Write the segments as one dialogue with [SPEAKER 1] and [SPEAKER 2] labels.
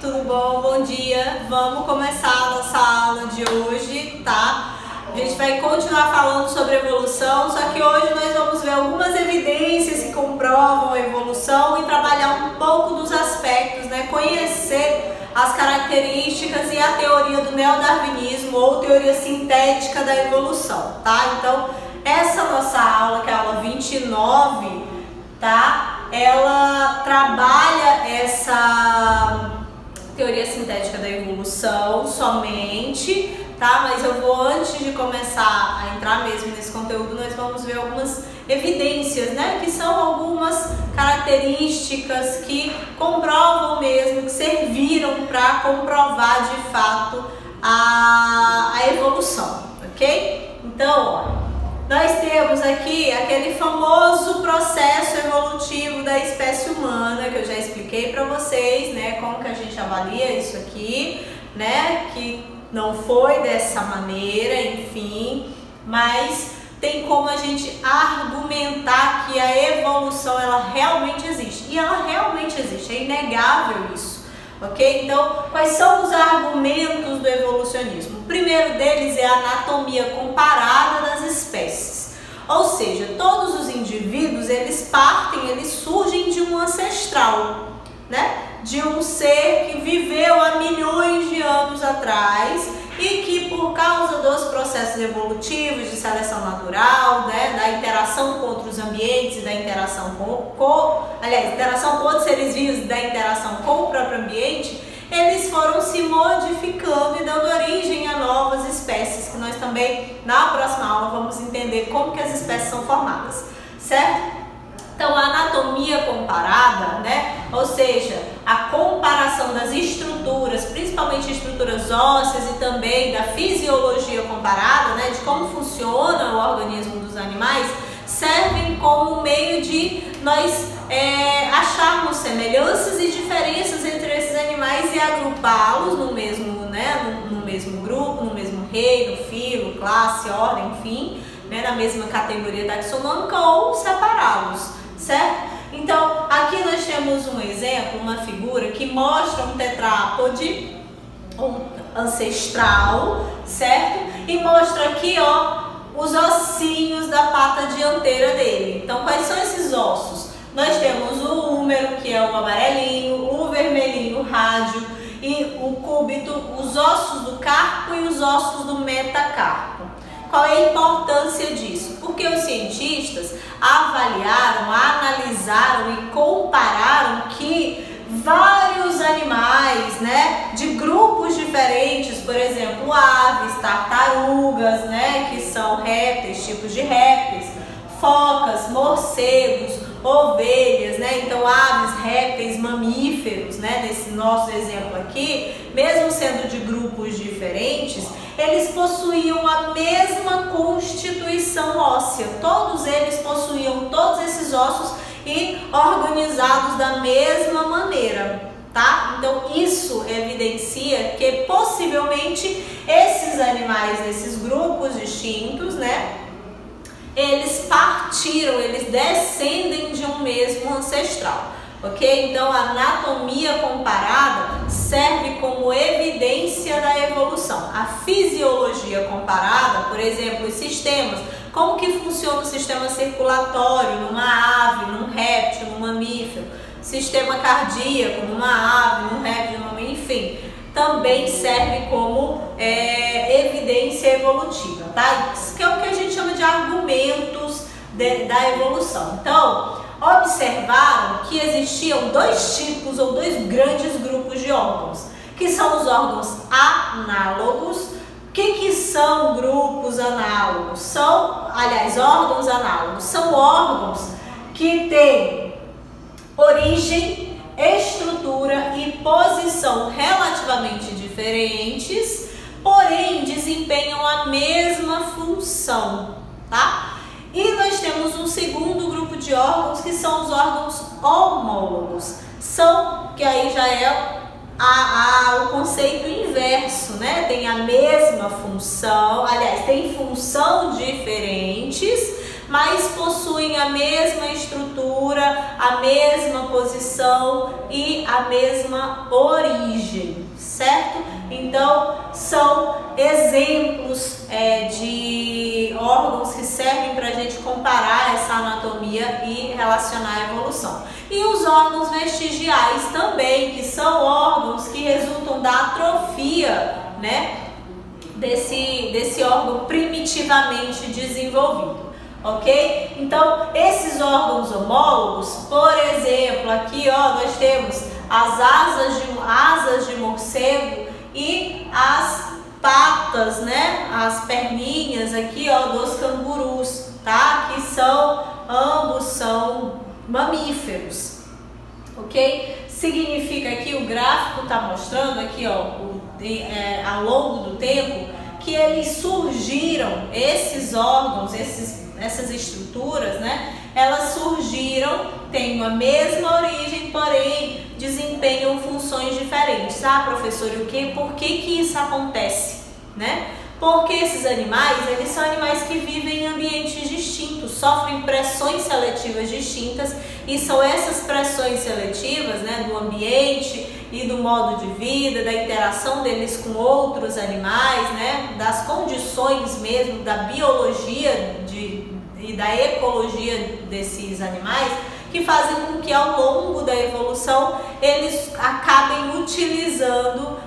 [SPEAKER 1] tudo bom? Bom dia! Vamos começar a nossa aula de hoje, tá? A gente vai continuar falando sobre evolução, só que hoje nós vamos ver algumas evidências que comprovam a evolução e trabalhar um pouco dos aspectos, né? Conhecer as características e a teoria do neodarwinismo ou teoria sintética da evolução, tá? Então, essa nossa aula, que é a aula 29, tá? Ela trabalha essa teoria sintética da evolução somente, tá? Mas eu vou, antes de começar a entrar mesmo nesse conteúdo, nós vamos ver algumas evidências, né? Que são algumas características que comprovam mesmo, que serviram para comprovar de fato a evolução, ok? Então, ó, nós temos aqui aquele famoso processo evolutivo da espécie humana, que eu já expliquei para vocês, né, como que a gente avalia isso aqui, né, que não foi dessa maneira, enfim, mas tem como a gente argumentar que a evolução, ela realmente existe, e ela realmente existe, é inegável isso. Ok? Então, quais são os argumentos do evolucionismo? O primeiro deles é a anatomia comparada das espécies. Ou seja, todos os indivíduos, eles surgem de um ancestral, né? De um ser que viveu há milhões de anos atrás e que, por causa dos processos evolutivos de seleção natural, né, da interação com outros ambientes e da interação interação com outros seres vivos, da interação com o próprio ambiente, eles foram se modificando e dando origem a novas espécies, que nós também, na próxima aula, vamos entender como que as espécies são formadas, certo? Então, a anatomia comparada, né, ou seja, a comparação das estruturas, principalmente estruturas ósseas e também da fisiologia comparada, né, de como funciona o organismo dos animais, servem como meio de nós acharmos semelhanças e diferenças entre esses animais e agrupá-los no mesmo, né, no mesmo grupo, no mesmo reino, filo, classe, ordem, enfim, né, na mesma categoria taxonômica, ou separá-los. Certo? Então, aqui nós temos um exemplo, uma figura que mostra um tetrápode, um ancestral, certo? E mostra aqui, ó, os ossinhos da pata dianteira dele. Então, quais são esses ossos? Nós temos o húmero, que é o amarelinho, o vermelhinho, o rádio, e o cúbito, os ossos do carpo e os ossos do metacarpo. Qual é a importância disso? Porque os cientistas avaliaram, analisaram e compararam que vários animais, né, de grupos diferentes, por exemplo, aves, tartarugas, né, que são répteis, tipos de répteis, focas, morcegos, ovelhas, né, então aves, répteis, mamíferos, né, nesse nosso exemplo aqui, mesmo sendo de grupos diferentes, eles possuíam a mesma constituição óssea, todos eles possuíam todos esses ossos e organizados da mesma maneira, tá? Então isso evidencia que possivelmente esses animais, esses grupos distintos, né, eles partiram, eles descendem de um mesmo ancestral, ok? Então a anatomia comparada serve como evidência da evolução. A fisiologia comparada, por exemplo, os sistemas, como que funciona o sistema circulatório numa ave, num réptil, num mamífero, sistema cardíaco numa ave, num réptil, num mamífero, enfim, também serve como evidência evolutiva, tá? Isso que é o que a gente chama de argumentos da evolução. Então, observaram que existiam dois tipos ou dois grandes grupos de órgãos, que são os órgãos análogos. O que são grupos análogos? Órgãos análogos são órgãos que têm origem, estrutura e posição relativamente diferentes, porém desempenham a mesma função, tá? E nós temos um segundo grupo de órgãos que são os órgãos homólogos, que aí já é o conceito inverso, né? Tem a mesma função, aliás, tem função diferentes, mas possuem a mesma estrutura, a mesma posição e a mesma origem, certo? Então, são exemplos de órgãos que servem para a gente comparar essa anatomia e relacionar a evolução. E os órgãos vestigiais também, que são órgãos que resultam da atrofia, né, desse órgão primitivamente desenvolvido. Ok? Então, esses órgãos homólogos, por exemplo, aqui ó, nós temos as asas de morcego e as patas, né? As perninhas aqui ó, dos cangurus, tá? Que ambos são mamíferos. Ok? Significa que o gráfico está mostrando aqui ó, ao longo do tempo, que eles surgiram, esses órgãos, essas estruturas, né? Elas surgiram, têm a mesma origem, porém desempenham funções diferentes. Ah, professor, e por que isso acontece, né? Porque esses animais, eles são animais que vivem em ambientes distintos, sofrem pressões seletivas distintas, e são essas pressões seletivas, né, do ambiente e do modo de vida, da interação deles com outros animais, né, das condições mesmo, da biologia e da ecologia desses animais, que fazem com que ao longo da evolução eles acabem utilizando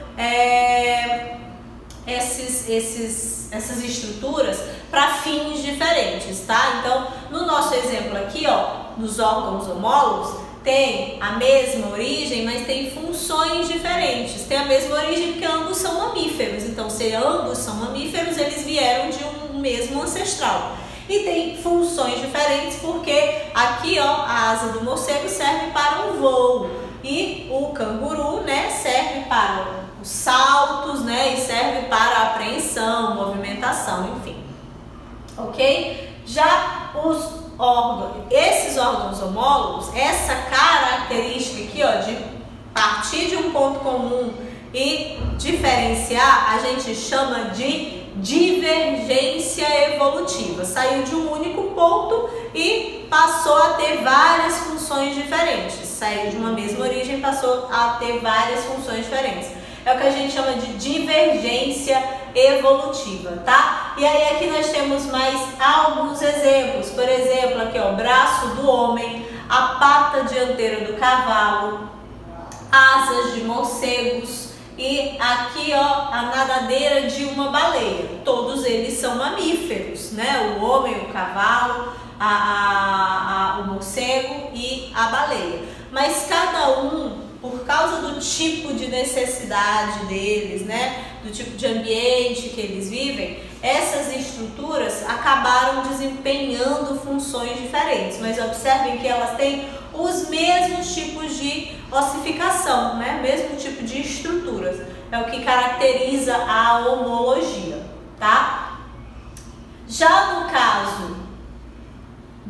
[SPEAKER 1] essas estruturas para fins diferentes, tá? Então, no nosso exemplo aqui, ó, nos órgãos homólogos, tem a mesma origem, mas tem funções diferentes. Tem a mesma origem porque ambos são mamíferos. Então, se ambos são mamíferos, eles vieram de um mesmo ancestral. E tem funções diferentes porque aqui, ó, a asa do morcego serve para um voo e o canguru, né, serve para os saltos, né, e serve para a apreensão, movimentação, enfim. Ok? Já esses órgãos homólogos, essa característica aqui, ó, de partir de um ponto comum e diferenciar, a gente chama de divergência evolutiva. Saiu de um único ponto e passou a ter várias funções diferentes. Saiu de uma mesma origem e passou a ter várias funções diferentes. É o que a gente chama de divergência evolutiva, tá? E aí aqui nós temos mais alguns exemplos. Por exemplo, aqui ó, o braço do homem, a pata dianteira do cavalo, asas de morcegos e aqui ó, a nadadeira de uma baleia. Todos eles são mamíferos, né? O homem, o cavalo, o morcego e a baleia. Mas cada um, por causa do tipo de necessidade deles, né, do tipo de ambiente que eles vivem, essas estruturas acabaram desempenhando funções diferentes. Mas observem que elas têm os mesmos tipos de ossificação, né, mesmo tipo de estruturas. É o que caracteriza a homologia, tá? Já no caso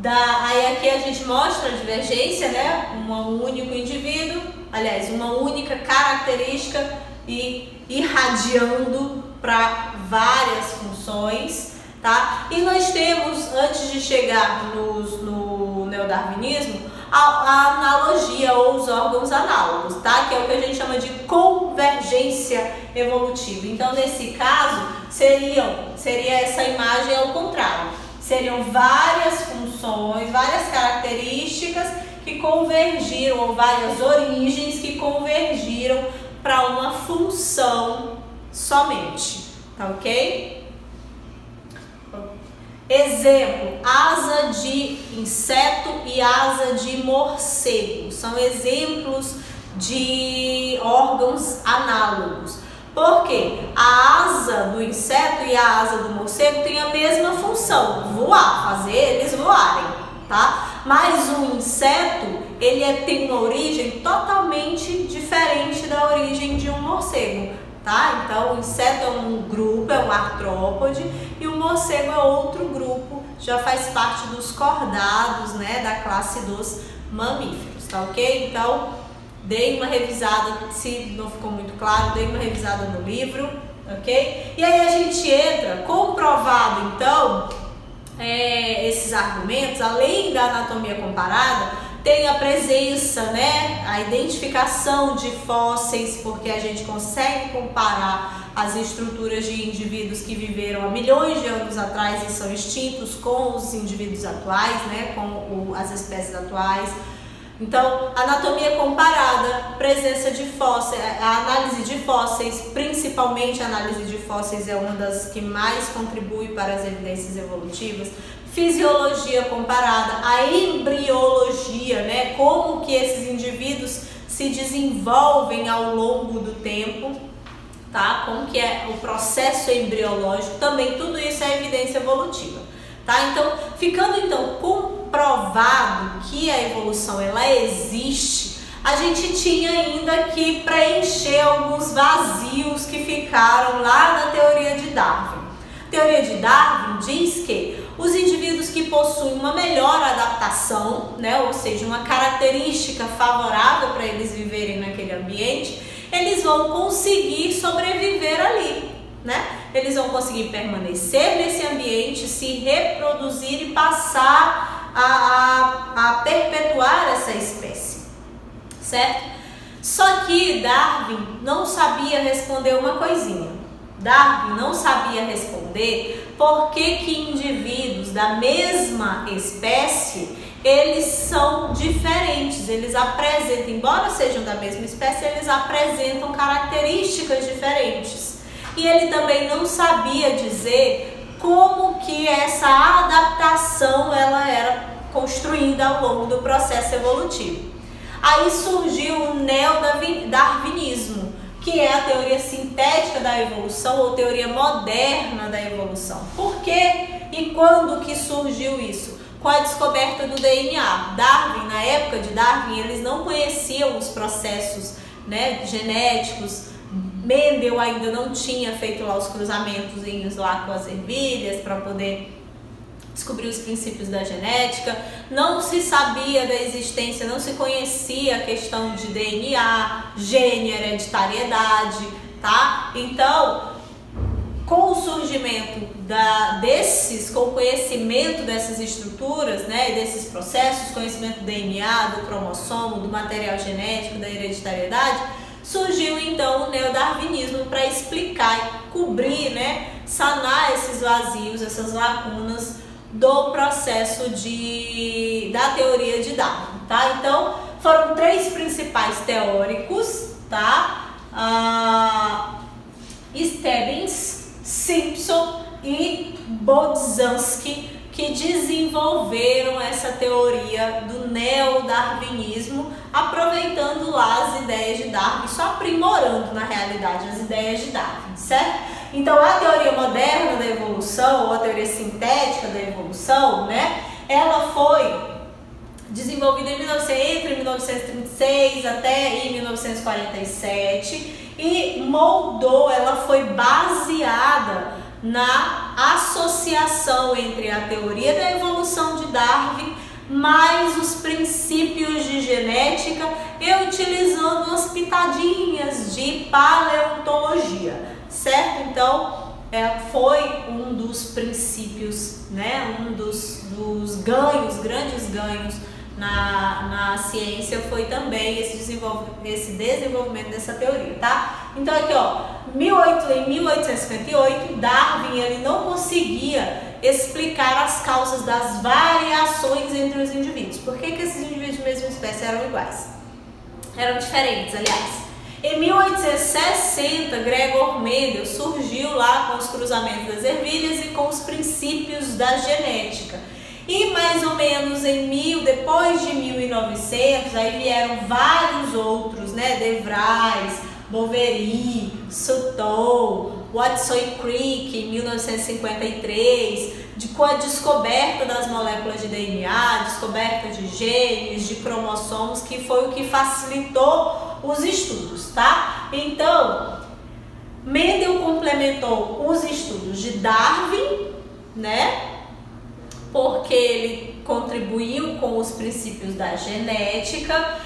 [SPEAKER 1] aí aqui a gente mostra a divergência, né, um único indivíduo, aliás, uma única característica e irradiando para várias funções, tá? E nós temos, antes de chegar no neodarwinismo, a analogia ou os órgãos análogos, tá? Que é o que a gente chama de convergência evolutiva. Então, nesse caso, seria essa imagem ao contrário. Seriam várias funções, várias características que convergiram, ou várias origens que convergiram para uma função somente, tá ok? Exemplo, asa de inseto e asa de morcego. São exemplos de órgãos análogos. Porque a asa do inseto e a asa do morcego têm a mesma função, voar, fazer eles voarem, tá? Mas o inseto, ele tem uma origem totalmente diferente da origem de um morcego, tá? Então, o inseto é um grupo, é um artrópode, e o morcego é outro grupo, já faz parte dos cordados, né, da classe dos mamíferos, tá ok? Então, dei uma revisada, se não ficou muito claro, dei uma revisada no livro, ok? E aí a gente entra, comprovado então, esses argumentos, além da anatomia comparada, tem a presença, né, a identificação de fósseis, porque a gente consegue comparar as estruturas de indivíduos que viveram há milhões de anos atrás e são extintos com os indivíduos atuais, né, com as espécies atuais. Então, anatomia comparada, presença de fósseis, a análise de fósseis, principalmente a análise de fósseis é uma das que mais contribui para as evidências evolutivas. Fisiologia comparada, a embriologia, né? Como que esses indivíduos se desenvolvem ao longo do tempo, tá? Como que é o processo embriológico, também tudo isso é evidência evolutiva, tá? Então, ficando então comprovado que a evolução ela existe, a gente tinha ainda que preencher alguns vazios que ficaram lá na teoria de Darwin. A teoria de Darwin diz que os indivíduos que possuem uma melhor adaptação, né, ou seja, uma característica favorável para eles viverem naquele ambiente, eles vão conseguir sobreviver ali, né? Eles vão conseguir permanecer nesse ambiente, se reproduzir e passar a perpetuar essa espécie, certo? Só que Darwin não sabia responder uma coisinha. Darwin não sabia responder por que indivíduos da mesma espécie, eles são diferentes, eles apresentam, embora sejam da mesma espécie, eles apresentam características diferentes. E ele também não sabia dizer como que essa adaptação ela era construída ao longo do processo evolutivo. Aí surgiu o neodarwinismo, que é a teoria sintética da evolução ou teoria moderna da evolução. Por quê e quando que surgiu isso? Com a descoberta do DNA. Darwin, na época de Darwin, eles não conheciam os processos, né, genéticos. Mendel ainda não tinha feito lá os cruzamentos lá com as ervilhas para poder descobrir os princípios da genética. Não se sabia da existência, não se conhecia a questão de DNA, gene, hereditariedade, tá? Então, com o surgimento com o conhecimento dessas estruturas, né, e desses processos, conhecimento do DNA, do cromossomo, do material genético, da hereditariedade, surgiu então o neodarwinismo para explicar e cobrir, né, sanar esses vazios, essas lacunas do processo da teoria de Darwin, tá? Então, foram três principais teóricos, tá? Stebbins, Simpson e Boltzanski, que desenvolveram essa teoria do neodarwinismo, aproveitando lá as ideias de Darwin, só aprimorando na realidade as ideias de Darwin, certo? Então a teoria moderna da evolução, ou a teoria sintética da evolução, né, ela foi desenvolvida entre 1936 até 1947 e ela foi baseada na associação entre a teoria da evolução de Darwin mais os princípios de genética e utilizando umas pitadinhas de paleontologia, certo? Então, foi um dos princípios, né? Um dos grandes ganhos na ciência foi também esse desenvolvimento dessa teoria, tá? Então aqui, ó, em 1858, Darwin ele não conseguia explicar as causas das variações entre os indivíduos. Por que esses indivíduos de mesma espécie eram iguais? Eram diferentes, aliás. Em 1860, Gregor Mendel surgiu lá com os cruzamentos das ervilhas e com os princípios da genética. E mais ou menos depois de 1900, aí vieram vários outros, né? De Vries, Boveri, Sutton, Watson e Crick em 1953, com a descoberta das moléculas de DNA, descoberta de genes, de cromossomos, que foi o que facilitou os estudos, tá? Então, Mendel complementou os estudos de Darwin, né? Porque ele contribuiu com os princípios da genética,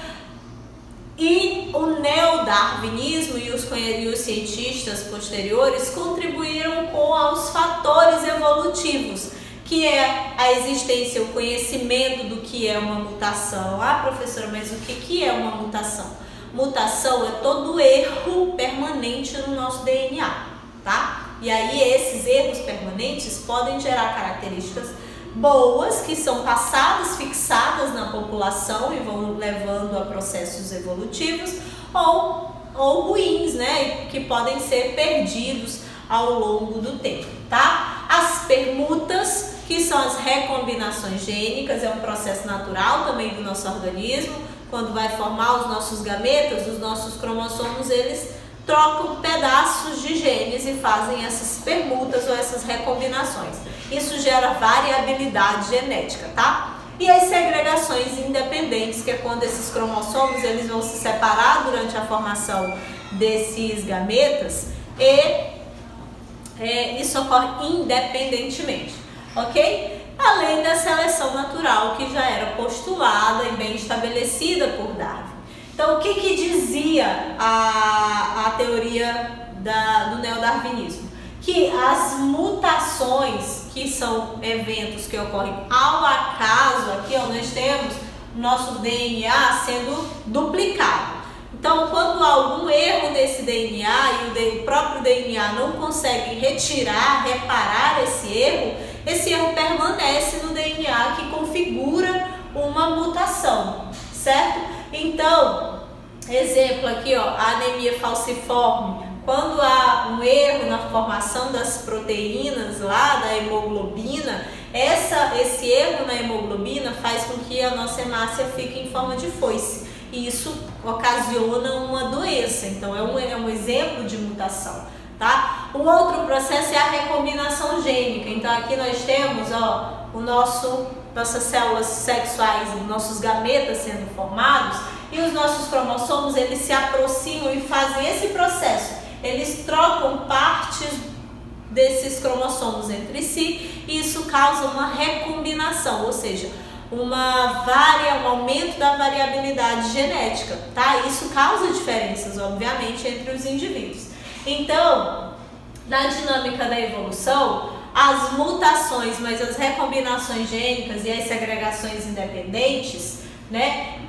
[SPEAKER 1] e o neodarwinismo e os cientistas posteriores contribuíram com os fatores evolutivos, que é a existência, o conhecimento do que é uma mutação. Ah, professora, mas o que é uma mutação? Mutação é todo erro permanente no nosso DNA, tá? E aí esses erros permanentes podem gerar características boas, que são passadas, fixadas na população e vão levando a processos evolutivos, ou ruins, né? Que podem ser perdidos ao longo do tempo, tá? As permutas, que são as recombinações gênicas, é um processo natural também do nosso organismo. Quando vai formar os nossos gametas, os nossos cromossomos, eles trocam pedaços de genes e fazem essas permutas ou essas recombinações. Isso gera variabilidade genética, tá? E as segregações independentes, que é quando esses cromossomos eles vão se separar durante a formação desses gametas e isso ocorre independentemente, ok? Além da seleção natural, que já era postulada e bem estabelecida por Darwin. Então, o que dizia a teoria do neodarwinismo? Que as mutações, que são eventos que ocorrem ao acaso, aqui ó, nós temos nosso DNA sendo duplicado. Então, quando há algum erro desse DNA e o próprio DNA não consegue reparar esse erro permanece no DNA, que configura uma mutação, certo? Então, exemplo aqui, ó, a anemia falciforme, quando há um erro na formação das proteínas lá da hemoglobina, esse erro na hemoglobina faz com que a nossa hemácia fique em forma de foice. E isso ocasiona uma doença, então é um exemplo de mutação, tá? O outro processo é a recombinação gênica. Então aqui nós temos, ó, nossas células sexuais, os nossos gametas sendo formados, e os nossos cromossomos, eles se aproximam e fazem esse processo. Eles trocam partes desses cromossomos entre si e isso causa uma recombinação, ou seja, um aumento da variabilidade genética, tá? Isso causa diferenças, obviamente, entre os indivíduos. Então, na dinâmica da evolução, as mutações, mas as recombinações gênicas e as segregações independentes, né?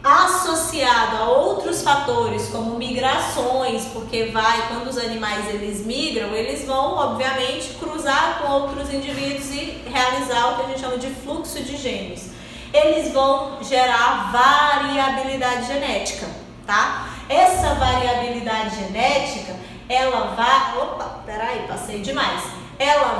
[SPEAKER 1] Associado a outros fatores como migrações, porque quando os animais eles migram, eles vão obviamente cruzar com outros indivíduos e realizar o que a gente chama de fluxo de genes. Eles vão gerar variabilidade genética, tá? Essa variabilidade genética, ela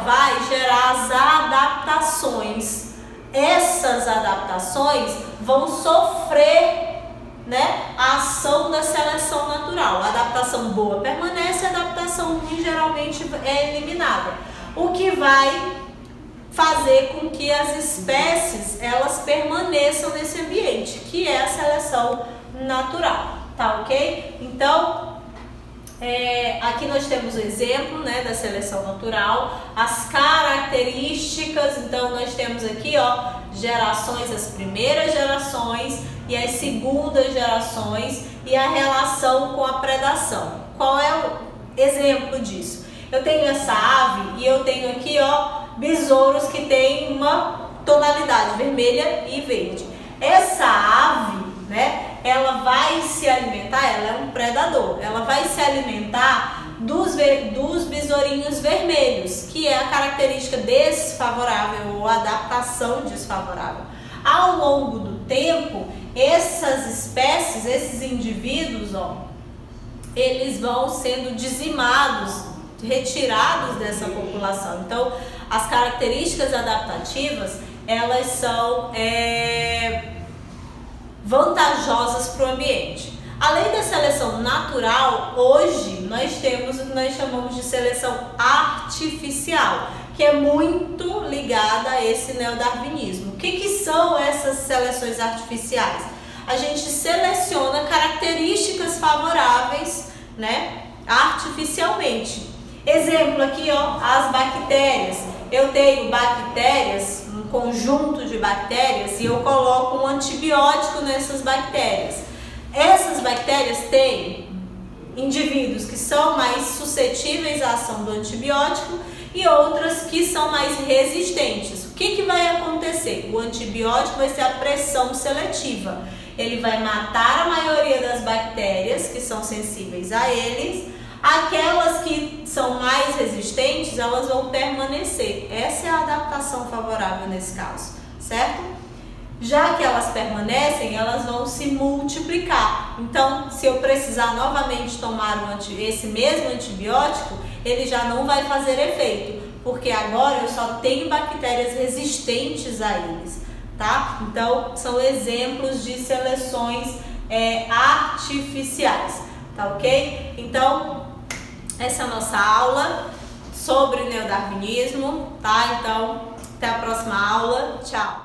[SPEAKER 1] vai gerar as adaptações. Essas adaptações vão sofrer, né, a ação da seleção natural. A adaptação boa permanece, a adaptação ruim geralmente é eliminada. O que vai fazer com que as espécies elas permaneçam nesse ambiente, que é a seleção natural, tá ok? Então, aqui nós temos o exemplo, né, da seleção natural, as características. Então nós temos aqui, ó, gerações, as primeiras gerações e as segundas gerações e a relação com a predação. Qual é o exemplo disso? Eu tenho essa ave e eu tenho aqui, ó, besouros que tem uma tonalidade vermelha e verde. Essa ave, né, ela vai se alimentar, ela é um predador, ela vai se alimentar dos besourinhos vermelhos, que é a característica desfavorável ou adaptação desfavorável. Ao longo do tempo, essas espécies, esses indivíduos, ó, eles vão sendo dizimados, retirados dessa população. Então, as características adaptativas, elas são vantajosas para o ambiente. Além da seleção natural, hoje nós temos o que nós chamamos de seleção artificial, que é muito ligada a esse neodarwinismo. O que são essas seleções artificiais? A gente seleciona características favoráveis, né, artificialmente. Exemplo aqui, ó, as bactérias. Eu tenho bactérias, um conjunto de bactérias, e eu coloco um antibiótico nessas bactérias. Essas bactérias têm indivíduos que são mais suscetíveis à ação do antibiótico e outras que são mais resistentes. O que vai acontecer? O antibiótico vai ser a pressão seletiva. Ele vai matar a maioria das bactérias que são sensíveis a eles. Aquelas que são mais resistentes, elas vão permanecer. Essa é a adaptação favorável nesse caso, certo? Já que elas permanecem, elas vão se multiplicar. Então, se eu precisar novamente tomar esse mesmo antibiótico, ele já não vai fazer efeito, porque agora eu só tenho bactérias resistentes a eles, tá? Então, são exemplos de seleções artificiais, tá ok? Então, essa é a nossa aula sobre o neodarwinismo, tá? Então, até a próxima aula. Tchau!